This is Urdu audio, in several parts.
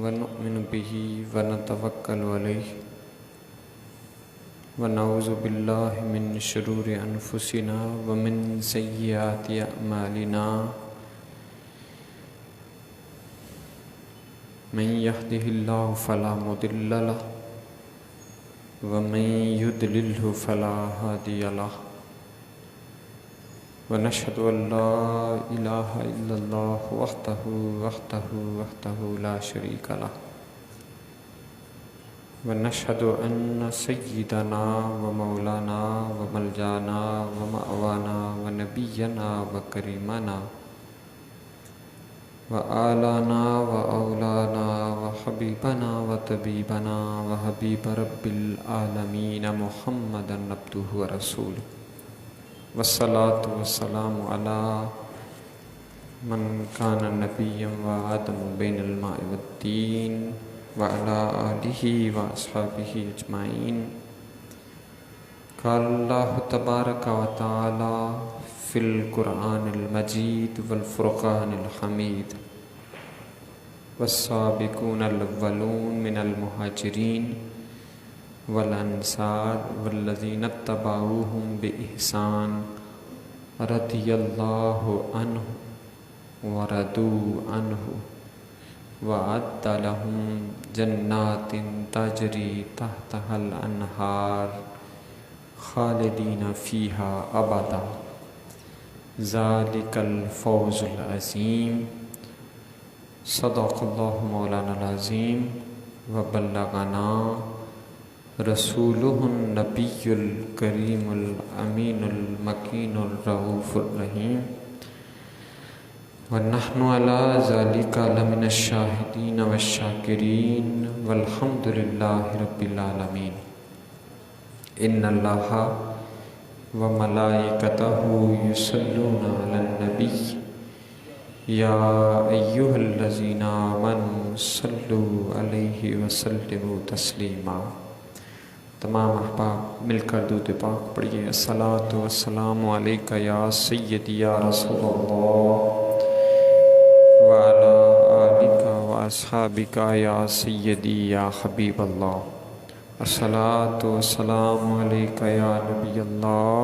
ونؤمن به ونتوکل علیہ ونعوذ باللہ من شرور انفسنا ومن سیئات اعمالنا من يهده الله فلا مضل له ومن يضلل فلا هادي له ونشهد أن لا إله إلا الله وحده لا شريك له ونشهد أن سيدنا ومولانا وملجانا ومأوانا ونبينا وكريمنا وآلانا وأولانا وحبيبنا وطبيبنا وحبيب رب العالمين محمدا عبده ورسوله والصلاة والسلام على من كان نبيا وآدم بين الماء والدين وعلى آله وأصحابه أجمعين. قال الله تبارك وتعالى في القرآن المجيد والفرقان الحميد والسابقون الأولون من المهاجرين والأنصار والذين اتبعوهم بإحسان رضي الله عنهم ورضوا عنه وأعد لهم جنات تجري تحتها الأنهار خالدين فيها أبدا ذلك الفوز العظيم. صدق الله مولانا العظيم وبلغنا رسوله النبي الكريم الأمين المكين الرؤوف الرحيم ونحن على ذلك لمن الشاهدين والشاكرين والحمد لله رب العالمين. إن الله وملائكته يصلون على النبي يا أيها الذين آمنوا صلوا عليه وسلموا تسليما. تمام احباب مل کر درود پاک پڑھیے. الصلاۃ والسلام علیک یا سیدی یا رسول اللہ وعلی آلک واصحابک یا سیدی یا حبیب اللہ. الصلاۃ والسلام علیک یا نبی اللہ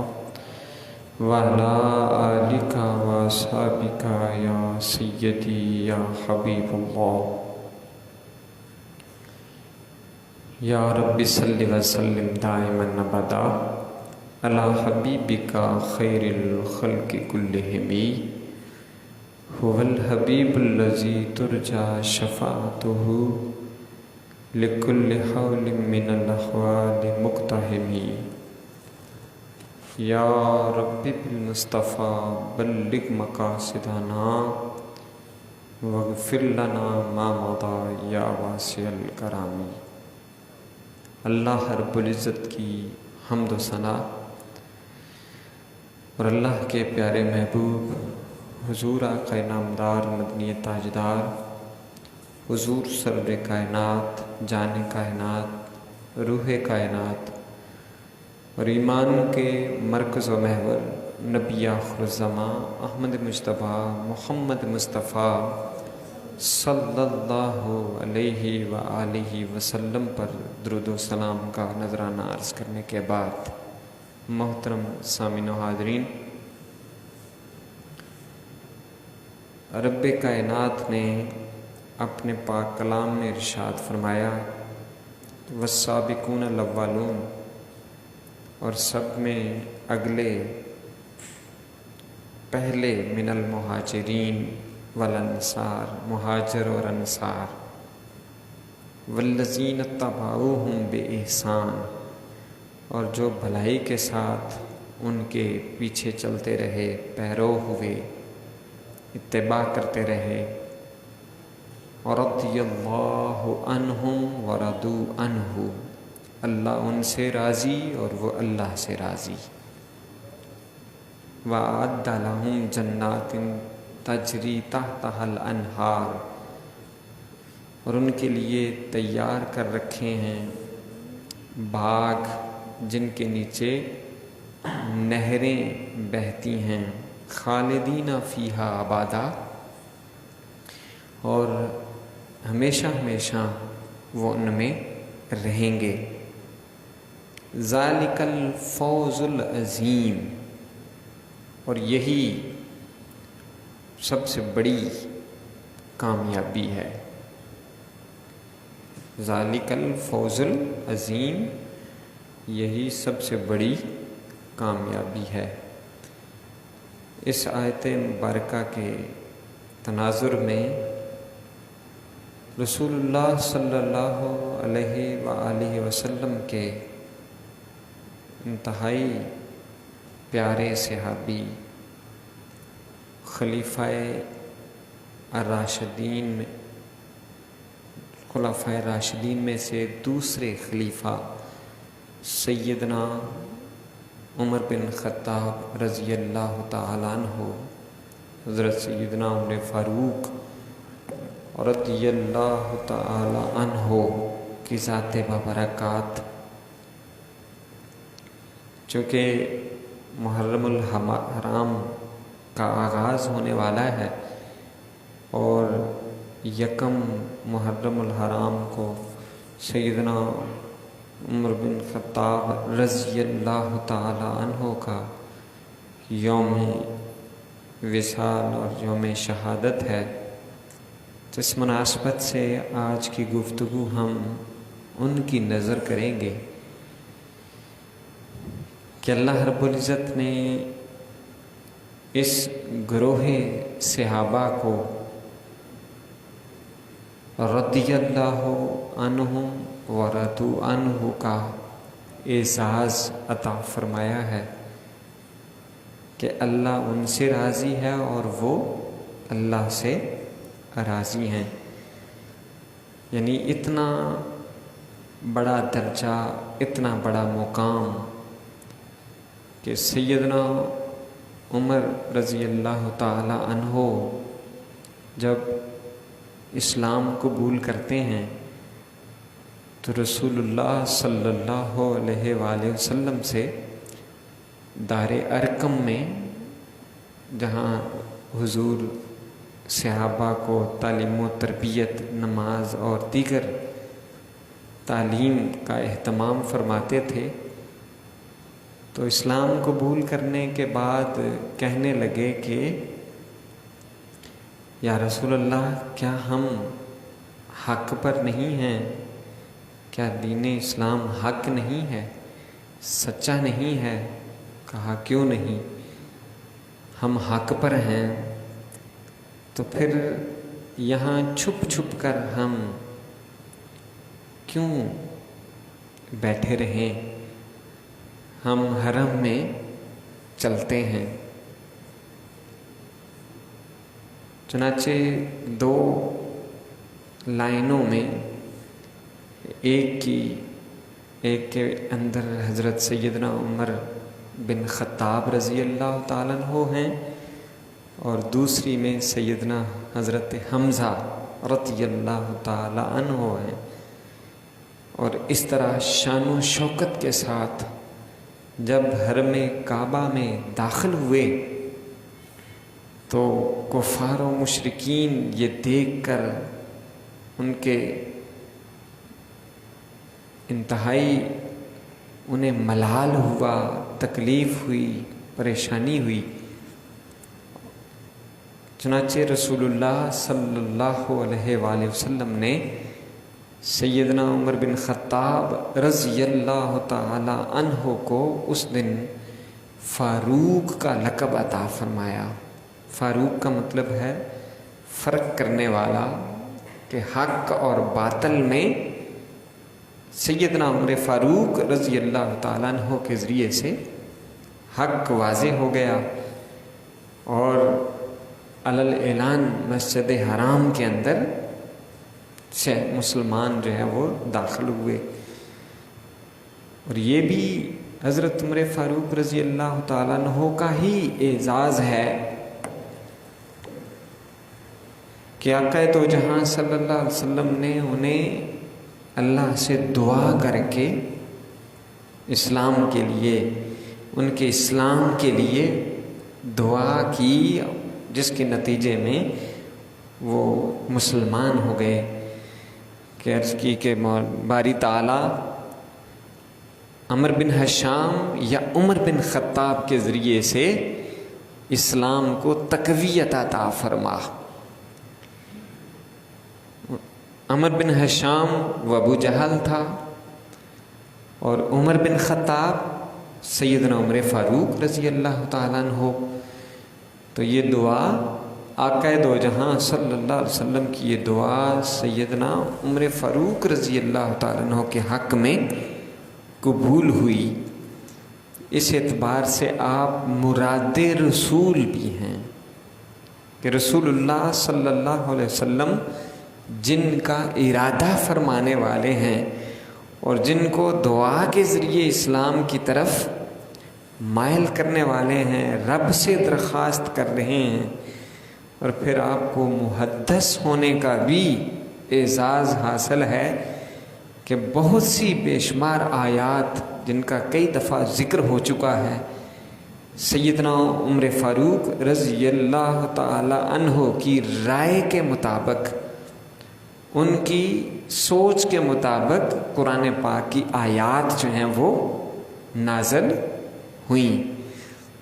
وعلی آلک واصحابک یا سیدی یا حبیب اللہ. یا رب صلی وسلم دائما ابدا علی حبیبک خیر الخلق کلہم هو الحبیب الذی ترجى شفاعته لكل حول من الاحوال مقتحم. یا رب بالمصطفى بلغ مقاصدنا واغفر لنا ما مضى یا واسع الکرام. اللہ رب العزت کی حمد و ثنا اور اللہ کے پیارے محبوب حضور آقا نامدار مدنی تاجدار حضور سرور کائنات جان کائنات روح کائنات اور ایمان کے مرکز و محور نبی آخر الزماں احمد مجتبیٰ محمد مصطفیٰ صلی اللہ علیہ وآلہ وسلم پر درود و سلام کا نذرانہ عرض کرنے کے بعد محترم سامعین و حاضرین، رب کائنات نے اپنے پاک کلام میں ارشاد فرمایا والسابقون الاولون، اور سب میں اگلے پہلے من المہاجرین والانصار، مہاجر اور انصار، والذین اتبعوہم بإحسان، اور جو بھلائی کے ساتھ ان کے پیچھے چلتے رہے، پیرو ہوئے، اتباع کرتے رہے. اور رضی اللہ عنہم ورضوا عنہ، اللہ ان سے راضی اور وہ اللہ سے راضی. وَأَعَدَّ لَهُمْ جَنَّاتٍ تَجْرِي تَحْتَهَا الْأَنْهَارُ، اور ان کے لیے تیار کر رکھے ہیں باغ جن کے نیچے نہریں بہتی ہیں، خالدین فیہا ابدا، اور ہمیشہ ہمیشہ وہ ان میں رہیں گے۔ ذالک الفوز العظیم، اور یہی سب سے بڑی کامیابی ہے۔ ذالک الفوز العظیم، یہی سب سے بڑی کامیابی ہے۔ اس آیت مبارکہ کے تناظر میں رسول اللہ صلی اللہ علیہ وآلہ وسلم کے انتہائی پیارے صحابی، خلفائے راشدین میں سے دوسرے خلیفہ سیدنا عمر بن خطاب رضی اللہ تعالیٰ عنہ، حضرت سیدنا عمر فاروق رضی اللہ تعالیٰ عنہ کی ذات بابرکات، چونکہ محرم الحرام کا آغاز ہونے والا ہے اور یکم محرم الحرام کو سیدنا عمر بن خطاب رضی اللہ تعالی عنہ کا یوم وصال اور یوم شہادت ہے، تو اس مناسبت سے آج کی گفتگو ہم ان کی نظر کریں گے کہ اللہ رب العزت نے اس گروہ صحابہ کو رضی اللہ عنہم ورضوا عنہ کا اعزاز عطا فرمایا ہے کہ اللہ ان سے راضی ہے اور وہ اللہ سے راضی ہیں۔ یعنی اتنا بڑا درجہ، اتنا بڑا مقام کہ سیدنا عمر رضی اللہ تعالی عنہ جب اسلام قبول کرتے ہیں تو رسول اللہ صلی اللہ علیہ وآلہ وسلم سے دار ارقم میں، جہاں حضور صحابہ کو تعلیم و تربیت، نماز اور دیگر تعلیم کا اہتمام فرماتے تھے، تو اسلام قبول کرنے کے بعد کہنے لگے کہ یا رسول اللہ، کیا ہم حق پر نہیں ہیں؟ کیا دین اسلام حق نہیں ہے، سچا نہیں ہے؟ کہا کیوں نہیں، ہم حق پر ہیں، تو پھر یہاں چھپ چھپ کر ہم کیوں بیٹھے رہیں، ہم حرم میں چلتے ہیں۔ چنانچہ دو لائنوں میں ایک کے اندر حضرت سیدنا عمر بن خطاب رضی اللہ تعالیٰ عنہ ہیں اور دوسری میں سیدنا حضرت حمزہ رضی اللہ تعالیٰ عنہ ہیں، اور اس طرح شان و شوکت کے ساتھ جب حرم کعبہ میں داخل ہوئے تو کفار و مشرکین یہ دیکھ کر ان کے انتہائی انہیں ملال ہوا، تکلیف ہوئی، پریشانی ہوئی۔ چنانچہ رسول اللہ صلی اللہ علیہ وآلہ وسلم نے سیدنا عمر بن خطاب رضی اللہ تعالی عنہ کو اس دن فاروق کا لقب عطا فرمایا۔ فاروق کا مطلب ہے فرق کرنے والا، کہ حق اور باطل میں سیدنا عمر فاروق رضی اللہ تعالیٰ عنہ کے ذریعے سے حق واضح ہو گیا اور علل اعلان مسجد حرام کے اندر سے مسلمان جو ہے وہ داخل ہوئے۔ اور یہ بھی حضرت عمر فاروق رضی اللہ تعالیٰ عنہ کا ہی اعزاز ہے کہ آقا دو جہاں صلی اللہ علیہ وسلم نے انہیں اللہ سے دعا کر کے اسلام کے لیے، ان کے اسلام کے لیے دعا کی، جس کے نتیجے میں وہ مسلمان ہو گئے۔ کہ عرض کی کہ باری تعالیٰ عمر بن ہشام یا عمر بن خطاب کے ذریعے سے اسلام کو تقویت عطا فرما۔ عمر بن ہشام وہ ابو جہل تھا، اور عمر بن خطاب سیدنا عمر فاروق رضی اللہ تعالیٰ عنہ۔ تو یہ دعا آقا دو جہاں صلی اللہ علیہ وسلم کی یہ دعا سیدنا عمر فاروق رضی اللہ تعالیٰ عنہ کے حق میں قبول ہوئی۔ اس اعتبار سے آپ مراد رسول بھی ہیں کہ رسول اللہ صلی اللہ علیہ وسلم جن کا ارادہ فرمانے والے ہیں اور جن کو دعا کے ذریعے اسلام کی طرف مائل کرنے والے ہیں، رب سے درخواست کر رہے ہیں، اور پھر آپ کو محدث ہونے کا بھی اعزاز حاصل ہے کہ بہت سی بے شمار آیات جن کا کئی دفعہ ذکر ہو چکا ہے، سیدنا عمر فاروق رضی اللہ تعالی عنہ کی رائے کے مطابق، ان کی سوچ کے مطابق قرآن پاک کی آیات جو ہیں وہ نازل ہوئیں۔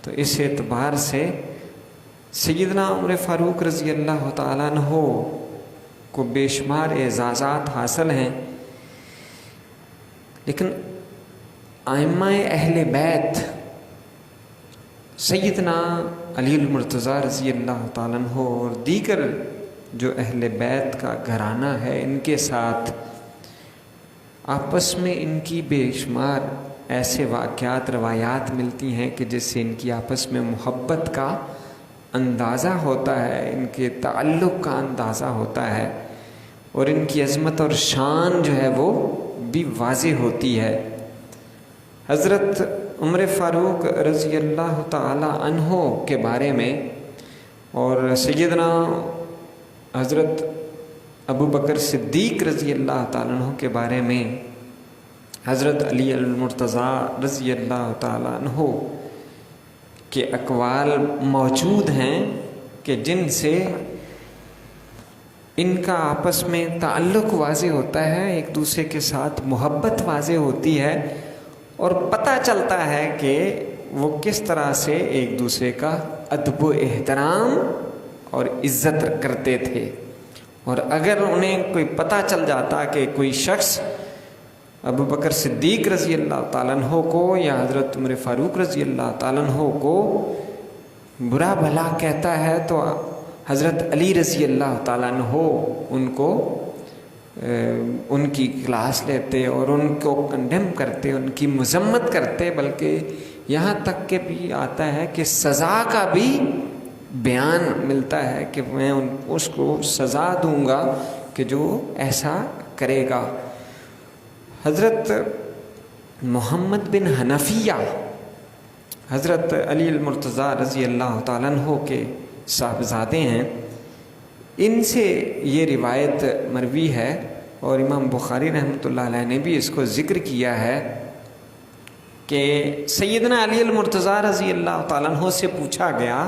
تو اس اعتبار سے سیدنا عمر فاروق رضی اللہ تعالیٰ عنہ کو بے شمار اعزازات حاصل ہیں، لیکن ائمہ اہل بیت سیدنا علی المرتضیٰ رضی اللہ تعالیٰ عنہ اور دیگر جو اہل بیت کا گھرانہ ہے، ان کے ساتھ آپس میں ان کی بے شمار ایسے واقعات روایات ملتی ہیں کہ جس سے ان کی آپس میں محبت کا اندازہ ہوتا ہے، ان کے تعلق کا اندازہ ہوتا ہے، اور ان کی عظمت اور شان جو ہے وہ بھی واضح ہوتی ہے۔ حضرت عمر فاروق رضی اللہ تعالی عنہ کے بارے میں اور سیدنا حضرت ابو بکر صدیق رضی اللہ تعالیٰ عنہ کے بارے میں حضرت علی المرتضیٰ رضی اللہ تعالیٰ عنہ کے اقوال موجود ہیں کہ جن سے ان کا آپس میں تعلق واضح ہوتا ہے، ایک دوسرے کے ساتھ محبت واضح ہوتی ہے، اور پتہ چلتا ہے کہ وہ کس طرح سے ایک دوسرے کا ادب و احترام اور عزت کرتے تھے۔ اور اگر انہیں کوئی پتہ چل جاتا کہ کوئی شخص ابو بکر صدیق رضی اللہ تعالیٰ عنہ کو یا حضرت عمر فاروق رضی اللہ تعالیٰ عنہ کو برا بھلا کہتا ہے، تو حضرت علی رضی اللہ تعالیٰ عنہ ان کو ان کی کلاس لیتے اور ان کو کنڈیم کرتے، ان کی مذمت کرتے، بلکہ یہاں تک کہ بھی آتا ہے کہ سزا کا بھی بیان ملتا ہے کہ میں اس کو سزا دوں گا کہ جو ایسا کرے گا۔ حضرت محمد بن حنفیہ حضرت علی المرتضیٰ رضی اللہ تعالیٰ عنہ کے صاحبزادے ہیں، ان سے یہ روایت مروی ہے، اور امام بخاری رحمۃ اللہ علیہ نے بھی اس کو ذکر کیا ہے کہ سیدنا علی المرتضیٰ رضی اللہ تعالیٰ عنہ سے پوچھا گیا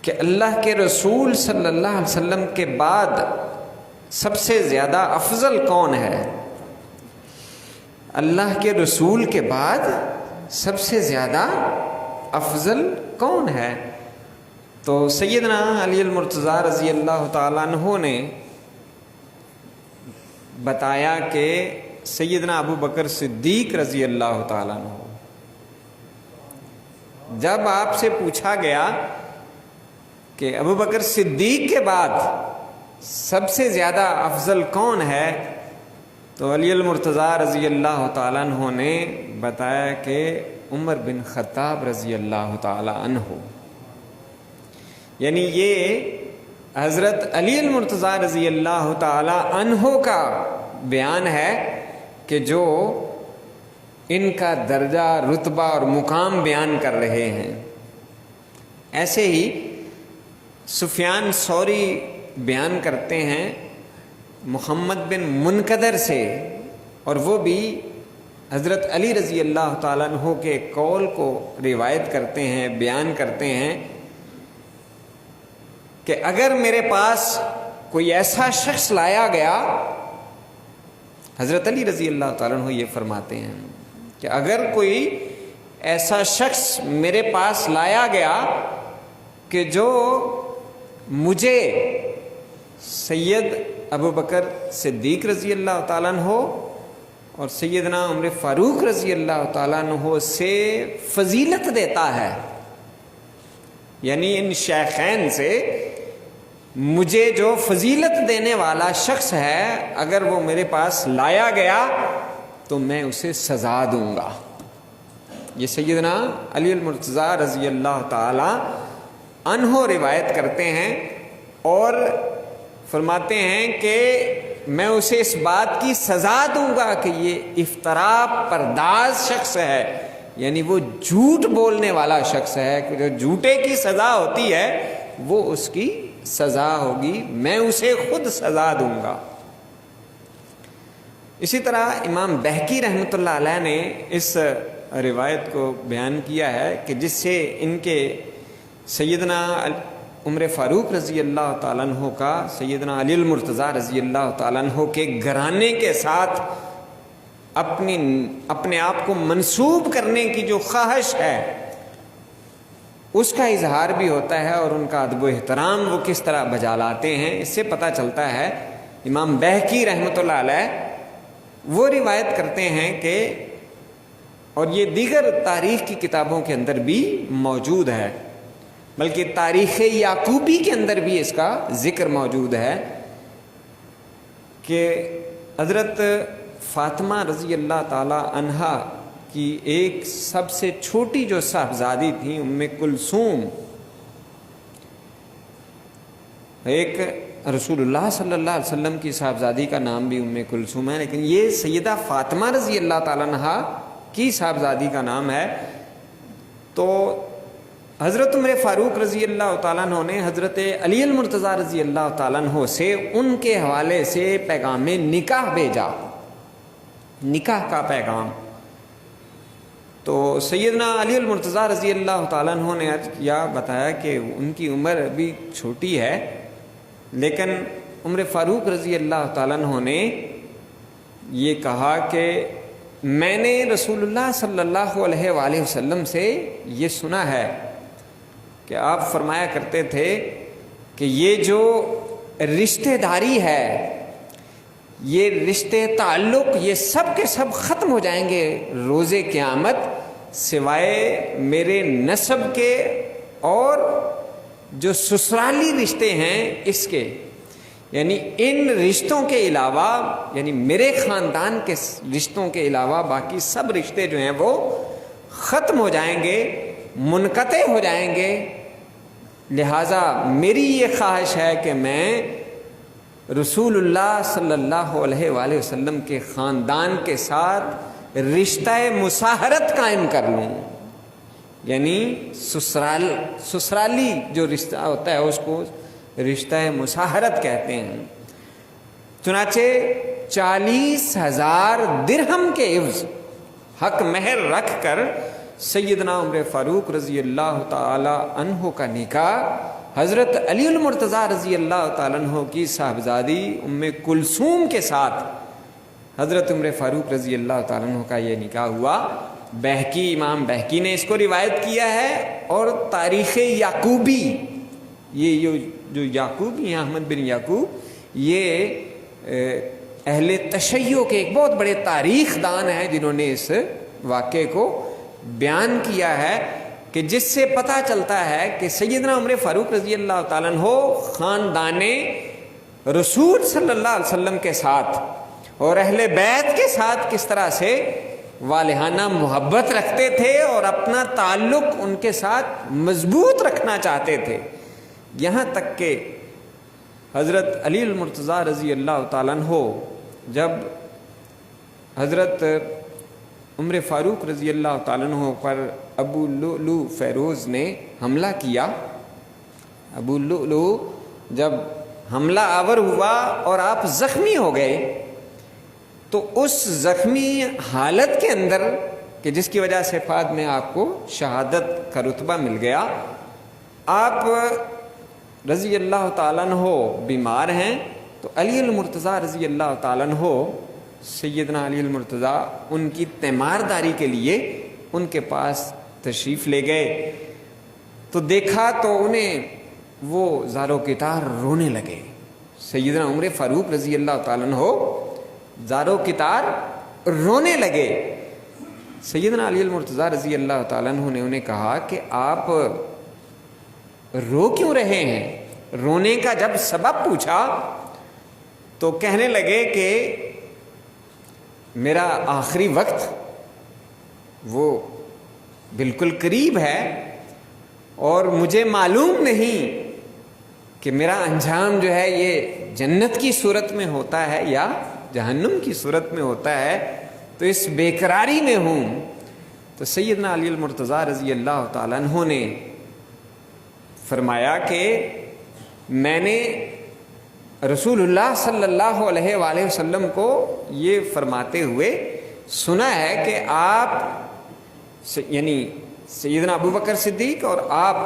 کہ اللہ کے رسول صلی اللہ علیہ وسلم کے بعد سب سے زیادہ افضل کون ہے؟ اللہ کے رسول کے بعد سب سے زیادہ افضل کون ہے؟ تو سیدنا علی المرتضیٰ رضی اللہ تعالیٰ عنہ نے بتایا کہ سیدنا ابو بکر صدیق رضی اللہ تعالیٰ عنہ۔ جب آپ سے پوچھا گیا کہ ابو بکر صدیق کے بعد سب سے زیادہ افضل کون ہے، تو علی المرتضیٰ رضی اللہ تعالیٰ عنہ نے بتایا کہ عمر بن خطاب رضی اللہ تعالیٰ عنہ۔ یعنی یہ حضرت علی المرتضیٰ رضی اللہ تعالیٰ عنہ کا بیان ہے کہ جو ان کا درجہ، رتبہ اور مقام بیان کر رہے ہیں۔ ایسے ہی سفیان ثوری بیان کرتے ہیں محمد بن منقدر سے، اور وہ بھی حضرت علی رضی اللہ تعالیٰ عنہ کے قول کو روایت کرتے ہیں، بیان کرتے ہیں کہ اگر میرے پاس کوئی ایسا شخص لایا گیا، حضرت علی رضی اللہ تعالیٰ عنہ یہ فرماتے ہیں کہ اگر کوئی ایسا شخص میرے پاس لایا گیا کہ جو مجھے سید ابو بکر صدیق رضی اللہ تعالیٰ عنہ اور سیدنا عمر فاروق رضی اللہ تعالیٰ عنہ سے فضیلت دیتا ہے، یعنی ان شیخین سے مجھے جو فضیلت دینے والا شخص ہے اگر وہ میرے پاس لایا گیا تو میں اسے سزا دوں گا۔ یہ سیدنا علی المرتضیٰ رضی اللہ تعالی عنہ روایت کرتے ہیں اور فرماتے ہیں کہ میں اسے اس بات کی سزا دوں گا کہ یہ افطرا پرداز شخص ہے، یعنی وہ جھوٹ بولنے والا شخص ہے، کہ جو جھوٹے کی سزا ہوتی ہے وہ اس کی سزا ہوگی، میں اسے خود سزا دوں گا۔ اسی طرح امام بہقی رحمۃ اللہ علیہ نے اس روایت کو بیان کیا ہے کہ جس سے ان کے سیدنا عمر فاروق رضی اللہ تعالیٰ عنہ کا سیدنا علی المرتضیٰ رضی اللہ تعالیٰ عنہ کے گھرانے کے ساتھ اپنے آپ کو منسوب کرنے کی جو خواہش ہے اس کا اظہار بھی ہوتا ہے، اور ان کا ادب و احترام وہ کس طرح بجا لاتے ہیں اس سے پتہ چلتا ہے۔ امام بہقی رحمۃ اللہ علیہ وہ روایت کرتے ہیں کہ، اور یہ دیگر تاریخ کی کتابوں کے اندر بھی موجود ہے، بلکہ تاریخ یعقوبی کے اندر بھی اس کا ذکر موجود ہے کہ حضرت فاطمہ رضی اللہ تعالی عنہا کی ایک سب سے چھوٹی جو صاحبزادی تھی ام کلثوم، ایک رسول اللہ صلی اللہ علیہ وسلم کی صاحبزادی کا نام بھی ام کلثوم ہے، لیکن یہ سیدہ فاطمہ رضی اللہ تعالیٰ عنہا کی صاحبزادی کا نام ہے۔ تو حضرت عمر فاروق رضی اللہ تعالیٰ عنہ نے حضرت علی المرتضیٰ رضی اللہ تعالیٰ عنہ سے ان کے حوالے سے پیغام نکاح بھیجا، نکاح کا پیغام۔ تو سیدنا علی المرتضیٰ رضی اللہ تعالیٰ عنہ نے عرض کیا، بتایا کہ ان کی عمر ابھی چھوٹی ہے، لیکن عمر فاروق رضی اللہ تعالیٰ عنہ نے یہ کہا کہ میں نے رسول اللہ صلی اللہ علیہ وآلہ وسلم سے یہ سنا ہے کہ آپ فرمایا کرتے تھے کہ یہ جو رشتہ داری ہے، یہ رشتے تعلق، یہ سب کے سب ختم ہو جائیں گے روز قیامت، سوائے میرے نسب کے اور جو سسرالی رشتے ہیں اس کے، یعنی ان رشتوں کے علاوہ، یعنی میرے خاندان کے رشتوں کے علاوہ باقی سب رشتے جو ہیں وہ ختم ہو جائیں گے، منقطع ہو جائیں گے۔ لہٰذا میری یہ خواہش ہے کہ میں رسول اللہ صلی اللہ علیہ وآلہ وسلم کے خاندان کے ساتھ رشتہ مساہرت قائم کر لوں، یعنی سسرالی جو رشتہ ہوتا ہے اس کو رشتہ مساہرت کہتے ہیں۔ چنانچہ 40,000 درہم کے عوض حق مہر رکھ کر سیدنا عمر فاروق رضی اللہ تعالی عنہ کا نکاح حضرت علی المرتضیٰ رضی اللہ تعالیٰ عنہ کی صاحبزادی ام کلثوم کے ساتھ حضرت عمر فاروق رضی اللہ تعالیٰ عنہ کا یہ نکاح ہوا۔ بہقی، امام بہقی نے اس کو روایت کیا ہے، اور تاریخ یعقوبی، یہ جو یعقوب ہیں احمد بن یعقوب، یہ اہل تشیع کے ایک بہت بڑے تاریخ دان ہیں جنہوں نے اس واقعے کو بیان کیا ہے، کہ جس سے پتہ چلتا ہے کہ سیدنا عمر فاروق رضی اللہ تعالیٰ عنہ خاندان رسول صلی اللہ علیہ وسلم کے ساتھ اور اہل بیت کے ساتھ کس طرح سے والہانہ محبت رکھتے تھے اور اپنا تعلق ان کے ساتھ مضبوط رکھنا چاہتے تھے، یہاں تک کہ حضرت علی المرتضیٰ رضی اللہ تعالیٰ عنہ جب حضرت عمر فاروق رضی اللہ تعالیٰ عنہ پر ابو لؤلؤ فیروز نے حملہ کیا، ابو لؤلؤ جب حملہ آور ہوا اور آپ زخمی ہو گئے، تو اس زخمی حالت کے اندر کہ جس کی وجہ سے بعد میں آپ کو شہادت کا رتبہ مل گیا، آپ رضی اللہ تعالیٰ عنہ بیمار ہیں، تو علی المرتضیٰ رضی اللہ تعالیٰ عنہ، سیدنا علی المرتضیٰ، ان کی تیمارداری کے لیے ان کے پاس تشریف لے گئے، تو دیکھا تو انہیں وہ زارو کتار رونے لگے۔ سیدنا عمر فاروق رضی اللہ تعالیٰ عنہ زارو کتار رونے لگے۔ سیدنا علی المرتضیٰ رضی اللہ تعالیٰ عنہ نے انہیں کہا کہ آپ رو کیوں رہے ہیں؟ رونے کا جب سبب پوچھا تو کہنے لگے کہ میرا آخری وقت وہ بالکل قریب ہے اور مجھے معلوم نہیں کہ میرا انجام جو ہے یہ جنت کی صورت میں ہوتا ہے یا جہنم کی صورت میں ہوتا ہے، تو اس بے قراری میں ہوں۔ تو سیدنا علی المرتضیٰ رضی اللہ تعالیٰ عنہ نے فرمایا کہ میں نے رسول اللہ صلی اللہ علیہ وآلہ وسلم کو یہ فرماتے ہوئے سنا ہے کہ آپ یعنی سیدنا ابو بکر صدیق اور آپ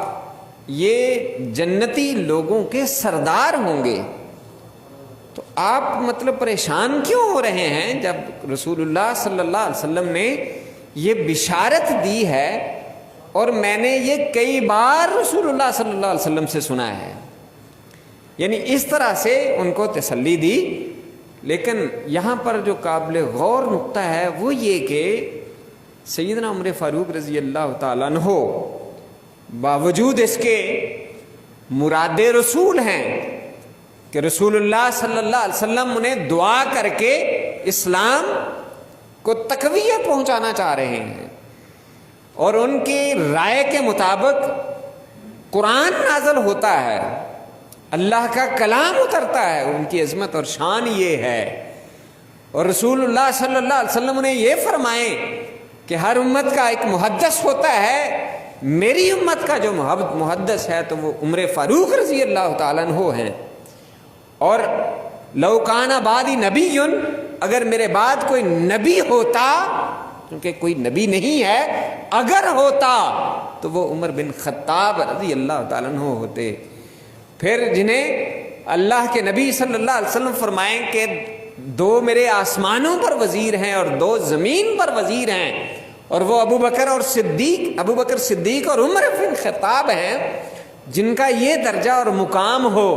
یہ جنتی لوگوں کے سردار ہوں گے، تو آپ مطلب پریشان کیوں ہو رہے ہیں جب رسول اللہ صلی اللہ علیہ وسلم نے یہ بشارت دی ہے اور میں نے یہ کئی بار رسول اللہ صلی اللہ علیہ وسلم سے سنا ہے۔ یعنی اس طرح سے ان کو تسلی دی۔ لیکن یہاں پر جو قابل غور نقطہ ہے وہ یہ کہ سیدنا عمر فاروق رضی اللہ تعالیٰ عنہ باوجود اس کے مراد رسول ہیں کہ رسول اللہ صلی اللہ علیہ وسلم انہیں دعا کر کے اسلام کو تقویت پہنچانا چاہ رہے ہیں، اور ان کی رائے کے مطابق قرآن نازل ہوتا ہے، اللہ کا کلام اترتا ہے، ان کی عظمت اور شان یہ ہے۔ اور رسول اللہ صلی اللہ علیہ وسلم نے یہ فرمائے کہ ہر امت کا ایک محدث ہوتا ہے، میری امت کا جو محدث ہے تو وہ عمر فاروق رضی اللہ تعالیٰ عنہ ہیں۔ اور لو کان بعدی نبی، اگر میرے بعد کوئی نبی ہوتا، کیونکہ کوئی نبی نہیں ہے، اگر ہوتا تو وہ عمر بن خطاب رضی اللہ تعالیٰ عنہ ہوتے۔ پھر جنہیں اللہ کے نبی صلی اللہ علیہ وسلم فرمائیں کہ دو میرے آسمانوں پر وزیر ہیں اور دو زمین پر وزیر ہیں، اور وہ ابو بکر صدیق اور عمر بن خطاب ہیں، جن کا یہ درجہ اور مقام ہو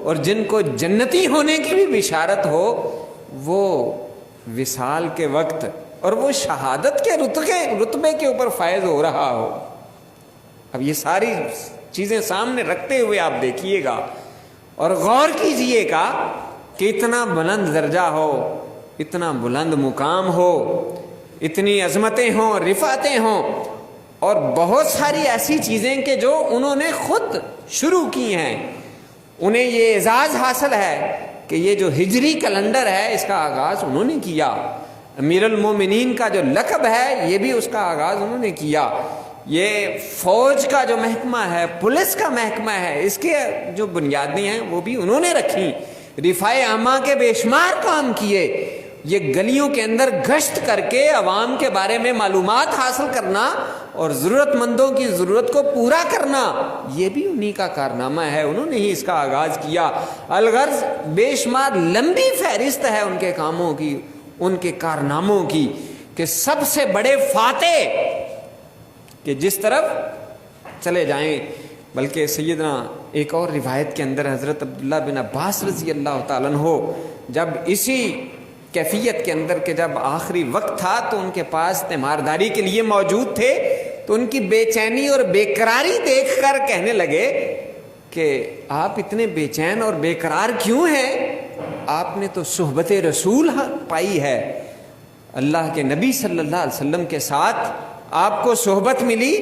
اور جن کو جنتی ہونے کی بھی بشارت ہو، وہ وصال کے وقت اور وہ شہادت کے رتبے کے اوپر فائز ہو رہا ہو۔ اب یہ ساری چیزیں سامنے رکھتے ہوئے آپ دیکھیے گا اور غور کیجئے گا کہ اتنا بلند درجہ ہو، اتنا بلند مقام ہو، اتنی عظمتیں ہوں، رفعتیں ہوں، اور بہت ساری ایسی چیزیں کہ جو انہوں نے خود شروع کی ہیں۔ انہیں یہ اعزاز حاصل ہے کہ یہ جو ہجری کیلنڈر ہے اس کا آغاز انہوں نے کیا، امیر المومنین کا جو لقب ہے یہ بھی اس کا آغاز انہوں نے کیا، یہ فوج کا جو محکمہ ہے، پولیس کا محکمہ ہے، اس کے جو بنیادیں ہیں وہ بھی انہوں نے رکھی، رفاع عامہ کے بے شمار کام کیے، یہ گلیوں کے اندر گشت کر کے عوام کے بارے میں معلومات حاصل کرنا اور ضرورت مندوں کی ضرورت کو پورا کرنا، یہ بھی انہی کا کارنامہ ہے، انہوں نے ہی اس کا آغاز کیا۔ الغرض بے شمار لمبی فہرست ہے ان کے کاموں کی، ان کے کارناموں کی، کہ سب سے بڑے فاتح کہ جس طرف چلے جائیں۔ بلکہ سیدنا ایک اور روایت کے اندر حضرت عبداللہ بن عباس رضی اللہ تعالیٰ عنہ جب اسی کیفیت کے اندر کہ جب آخری وقت تھا تو ان کے پاس تیمارداری کے لیے موجود تھے، تو ان کی بے چینی اور بے قراری دیکھ کر کہنے لگے کہ آپ اتنے بے چین اور بے قرار کیوں ہیں؟ آپ نے تو صحبت رسول پائی ہے، اللہ کے نبی صلی اللہ علیہ وسلم کے ساتھ آپ کو صحبت ملی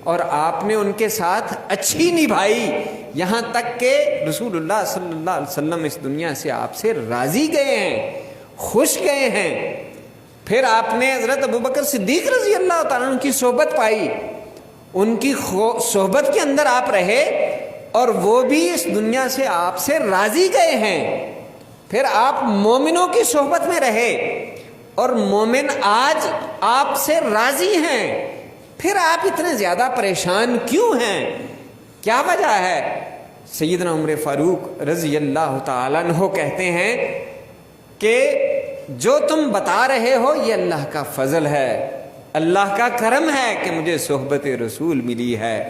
اور آپ نے ان کے ساتھ اچھی نبھائی، یہاں تک کہ رسول اللہ صلی اللہ علیہ وسلم اس دنیا سے آپ سے راضی گئے ہیں، خوش گئے ہیں۔ پھر آپ نے حضرت ابوبکر صدیق رضی اللہ تعالیٰ عنہ کی صحبت پائی، ان کی صحبت کے اندر آپ رہے اور وہ بھی اس دنیا سے آپ سے راضی گئے ہیں۔ پھر آپ مومنوں کی صحبت میں رہے اور مومن آج آپ سے راضی ہیں، پھر آپ اتنے زیادہ پریشان کیوں ہیں؟ کیا وجہ ہے؟ سیدنا عمر فاروق رضی اللہ تعالیٰ عنہ کہتے ہیں کہ جو تم بتا رہے ہو یہ اللہ کا فضل ہے، اللہ کا کرم ہے کہ مجھے صحبت رسول ملی ہے،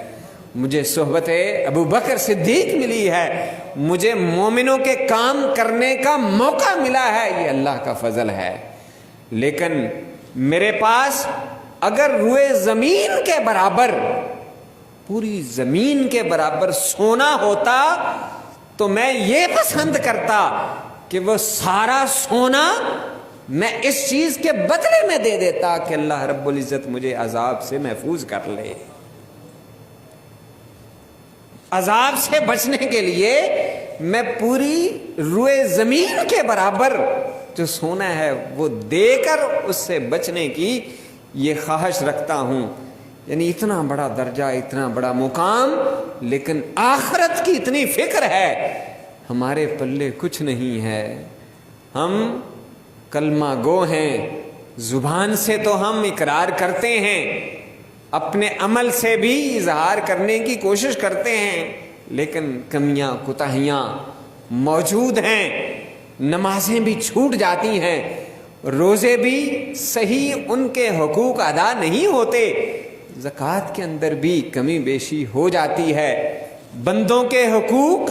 مجھے صحبت ابو بکر صدیق ملی ہے، مجھے مومنوں کے کام کرنے کا موقع ملا ہے، یہ اللہ کا فضل ہے۔ لیکن میرے پاس اگر روئے زمین کے برابر، پوری زمین کے برابر سونا ہوتا تو میں یہ پسند کرتا کہ وہ سارا سونا میں اس چیز کے بدلے میں دے دیتا کہ اللہ رب العزت مجھے عذاب سے محفوظ کر لے۔ عذاب سے بچنے کے لیے میں پوری روئے زمین کے برابر جو سونا ہے وہ دے کر اس سے بچنے کی یہ خواہش رکھتا ہوں۔ یعنی اتنا بڑا درجہ، اتنا بڑا مقام، لیکن آخرت کی اتنی فکر ہے، ہمارے پلے کچھ نہیں ہے۔ ہم کلمہ گو ہیں، زبان سے تو ہم اقرار کرتے ہیں، اپنے عمل سے بھی اظہار کرنے کی کوشش کرتے ہیں، لیکن کمیاں کوتاہیاں موجود ہیں، نمازیں بھی چھوٹ جاتی ہیں، روزے بھی صحیح ان کے حقوق ادا نہیں ہوتے، زکوٰۃ کے اندر بھی کمی بیشی ہو جاتی ہے، بندوں کے حقوق،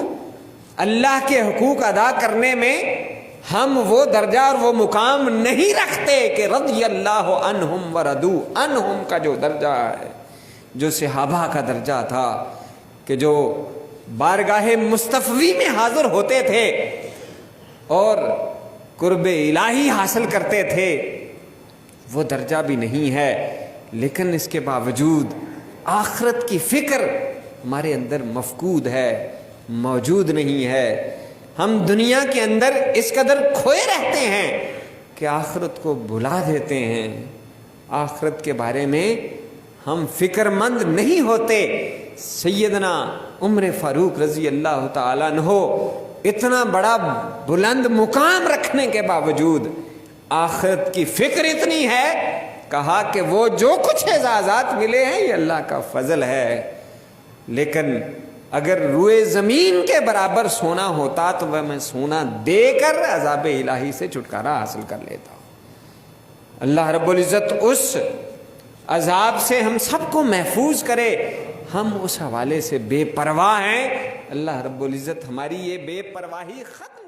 اللہ کے حقوق ادا کرنے میں ہم وہ درجہ اور وہ مقام نہیں رکھتے کہ رضی اللہ عنہم ورضوا عنہم کا جو درجہ ہے، جو صحابہ کا درجہ تھا کہ جو بارگاہ مصطفی میں حاضر ہوتے تھے اور قرب الہی حاصل کرتے تھے، وہ درجہ بھی نہیں ہے۔ لیکن اس کے باوجود آخرت کی فکر ہمارے اندر مفقود ہے، موجود نہیں ہے۔ ہم دنیا کے اندر اس قدر کھوئے رہتے ہیں کہ آخرت کو بھلا دیتے ہیں، آخرت کے بارے میں ہم فکر مند نہیں ہوتے۔ سیدنا عمر فاروق رضی اللہ تعالیٰ عنہ اتنا بڑا بلند مقام رکھنے کے باوجود آخرت کی فکر اتنی ہے، کہا کہ وہ جو کچھ اعزازات ملے ہیں یہ اللہ کا فضل ہے، لیکن اگر روئے زمین کے برابر سونا ہوتا تو وہ میں سونا دے کر عذاب الہی سے چھٹکارا حاصل کر لیتا۔ اللہ رب العزت اس عذاب سے ہم سب کو محفوظ کرے، ہم اس حوالے سے بے پرواہ ہیں، اللہ رب العزت ہماری یہ بے پرواہی ختم